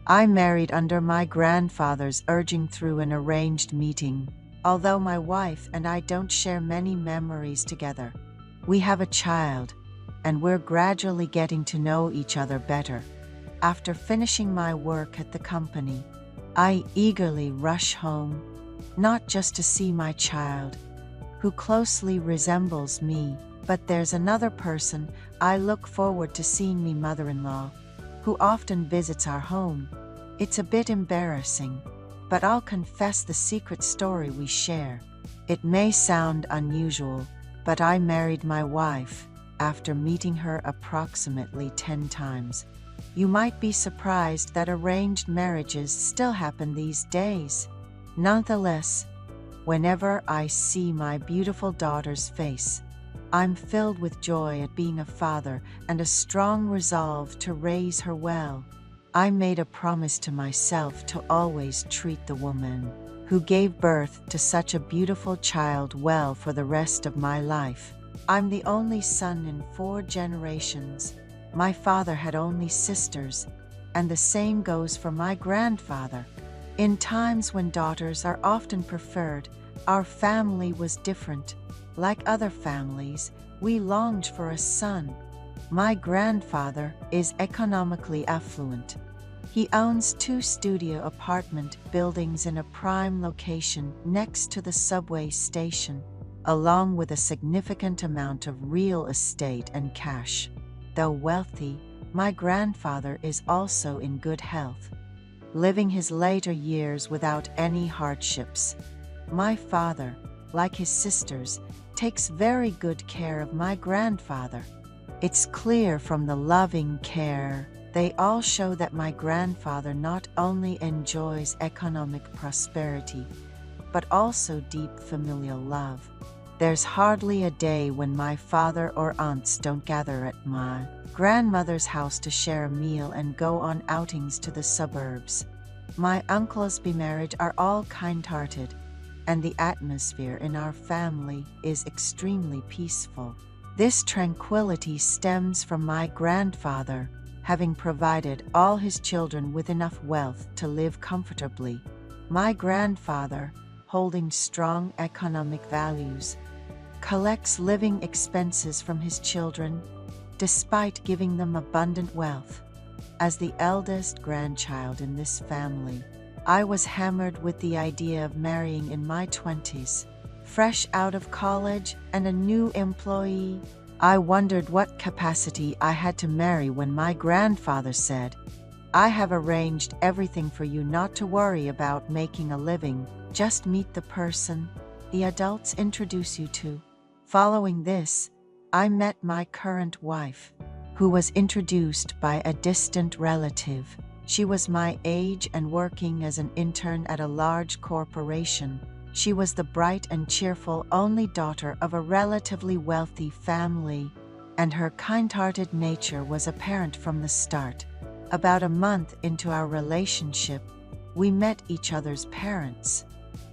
I married under my grandfather's urging through an arranged meeting. Although my wife and I don't share many memories together, we have a child, and we're gradually getting to know each other better. After finishing my work at the company, I eagerly rush home, not just to see my child, who closely resembles me, but there's another person I look forward to seeing, me mother-in-law, who often visits our home. It's a bit embarrassing, but I'll confess the secret story we share. It may sound unusual, but I married my wife after meeting her approximately 10 times. You might be surprised that arranged marriages still happen these days. Nonetheless, whenever I see my beautiful daughter's face, I'm filled with joy at being a father and a strong resolve to raise her well. I made a promise to myself to always treat the woman who gave birth to such a beautiful child well for the rest of my life. I'm the only son in 4 generations. My father had only sisters, and the same goes for my grandfather. In times when daughters are often preferred, our family was different. Like other families, we longed for a son. My grandfather is economically affluent. He owns 2 studio apartment buildings in a prime location next to the subway station, along with a significant amount of real estate and cash. Though wealthy, my grandfather is also in good health, living his later years without any hardships. My father, like his sisters, takes very good care of my grandfather. It's clear from the loving care they all show that my grandfather not only enjoys economic prosperity, but also deep familial love. There's hardly a day when my father or aunts don't gather at my grandmother's house to share a meal and go on outings to the suburbs. My uncles be married are all kind-hearted, and the atmosphere in our family is extremely peaceful. This tranquility stems from my grandfather having provided all his children with enough wealth to live comfortably. My grandfather, holding strong economic values, collects living expenses from his children, despite giving them abundant wealth. As the eldest grandchild in this family, I was hammered with the idea of marrying in my 20s. Fresh out of college and a new employee, I wondered what capacity I had to marry when my grandfather said, "I have arranged everything for you, not to worry about making a living, just meet the person the adults introduce you to." Following this, I met my current wife, who was introduced by a distant relative. She was my age and working as an intern at a large corporation. She was the bright and cheerful only daughter of a relatively wealthy family, and her kind-hearted nature was apparent from the start. About a month into our relationship, we met each other's parents.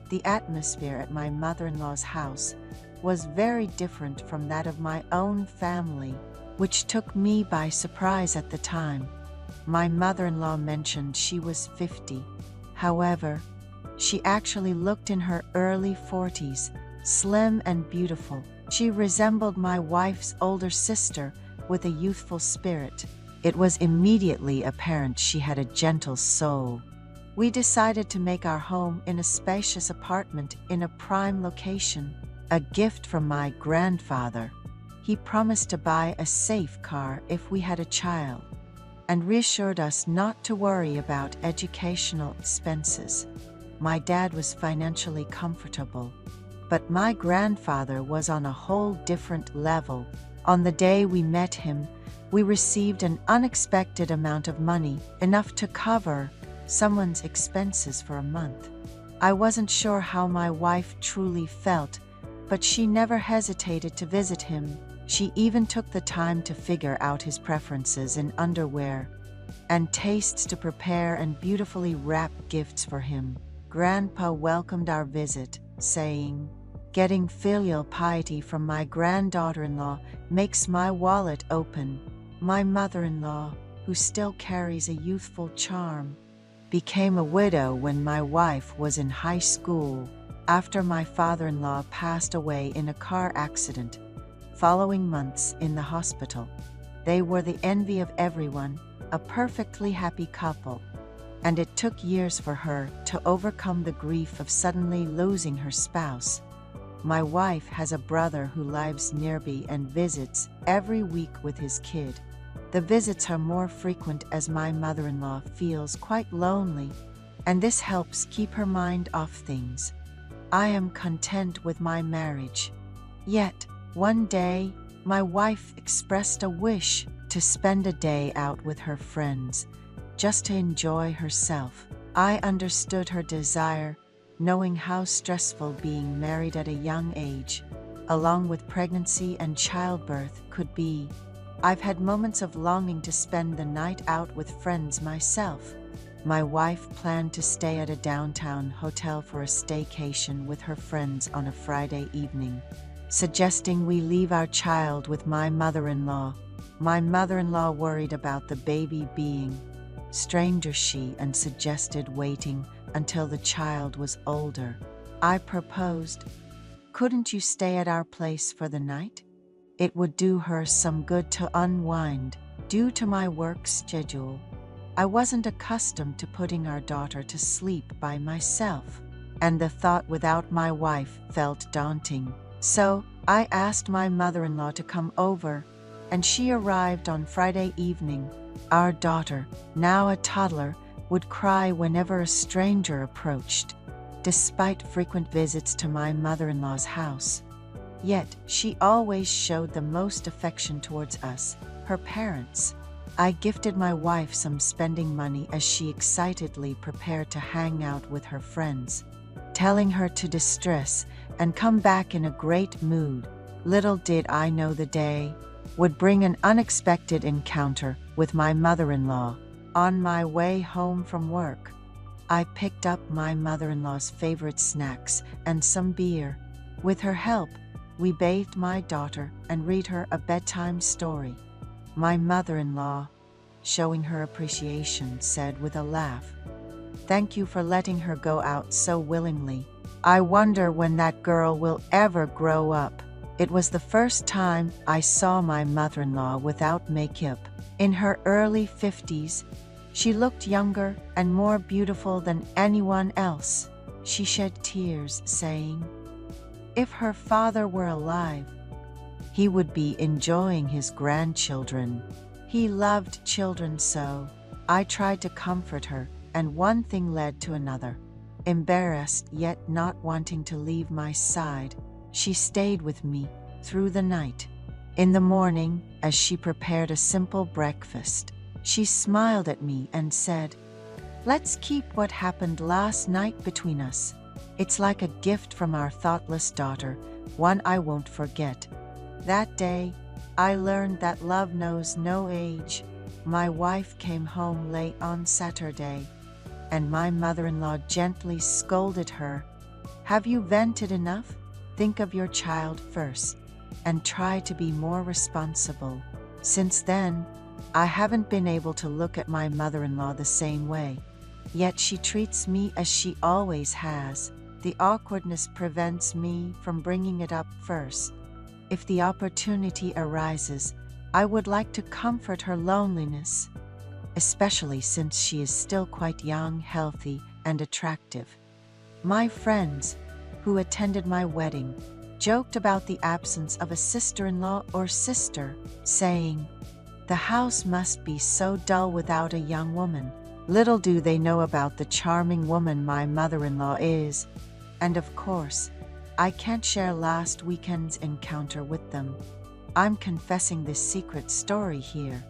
The atmosphere at my mother-in-law's house was very different from that of my own family, which took me by surprise at the time. My mother-in-law mentioned she was 50. However, she actually looked in her early 40s, slim and beautiful. She resembled my wife's older sister with a youthful spirit. It was immediately apparent she had a gentle soul. We decided to make our home in a spacious apartment in a prime location, a gift from my grandfather. He promised to buy a safe car if we had a child, and reassured us not to worry about educational expenses. My dad was financially comfortable, but my grandfather was on a whole different level. On the day we met him, we received an unexpected amount of money, enough to cover someone's expenses for a month. I wasn't sure how my wife truly felt, but she never hesitated to visit him. She even took the time to figure out his preferences in underwear and tastes to prepare and beautifully wrap gifts for him. Grandpa welcomed our visit, saying, "Getting filial piety from my granddaughter-in-law makes my wallet open." My mother-in-law, who still carries a youthful charm, became a widow when my wife was in high school, after my father-in-law passed away in a car accident. Following months in the hospital, they were the envy of everyone, a perfectly happy couple. And it took years for her to overcome the grief of suddenly losing her spouse. My wife has a brother who lives nearby and visits every week with his kid. The visits are more frequent as my mother-in-law feels quite lonely, and this helps keep her mind off things. I am content with my marriage. Yet, one day, my wife expressed a wish to spend a day out with her friends, just to enjoy herself. I understood her desire, knowing how stressful being married at a young age, along with pregnancy and childbirth, could be. I've had moments of longing to spend the night out with friends myself. My wife planned to stay at a downtown hotel for a staycation with her friends on a Friday evening, suggesting we leave our child with my mother-in-law. My mother-in-law worried about the baby being stranger and suggested waiting until the child was older. I proposed, "Couldn't you stay at our place for the night? It would do her some good to unwind." Due to my work schedule, I wasn't accustomed to putting our daughter to sleep by myself, and the thought without my wife felt daunting. So, I asked my mother-in-law to come over, and she arrived on Friday evening. Our daughter, now a toddler, would cry whenever a stranger approached, despite frequent visits to my mother-in-law's house. Yet, she always showed the most affection towards us, her parents. I gifted my wife some spending money as she excitedly prepared to hang out with her friends, telling her to distress and come back in a great mood. Little did I know the day would bring an unexpected encounter with my mother-in-law. On my way home from work, I picked up my mother-in-law's favorite snacks and some beer. With her help, we bathed my daughter and read her a bedtime story. My mother-in-law, showing her appreciation, said with a laugh, "Thank you for letting her go out so willingly. I wonder when that girl will ever grow up." It was the first time I saw my mother-in-law without makeup. In her early 50s, she looked younger and more beautiful than anyone else. She shed tears, saying, "If her father were alive, he would be enjoying his grandchildren. He loved children so." I tried to comfort her, and one thing led to another. Embarrassed yet not wanting to leave my side, she stayed with me through the night. In the morning, as she prepared a simple breakfast, she smiled at me and said, "Let's keep what happened last night between us. It's like a gift from our thoughtless daughter, one I won't forget." That day, I learned that love knows no age. My wife came home late on Saturday, and my mother-in-law gently scolded her. "Have you vented enough? Think of your child first, and try to be more responsible." Since then, I haven't been able to look at my mother-in-law the same way. Yet she treats me as she always has. The awkwardness prevents me from bringing it up first. If the opportunity arises, I would like to comfort her loneliness, especially since she is still quite young, healthy, and attractive. My friends, who attended my wedding, joked about the absence of a sister-in-law or sister, saying, "The house must be so dull without a young woman." Little do they know about the charming woman my mother-in-law is. And of course, I can't share last weekend's encounter with them. I'm confessing this secret story here.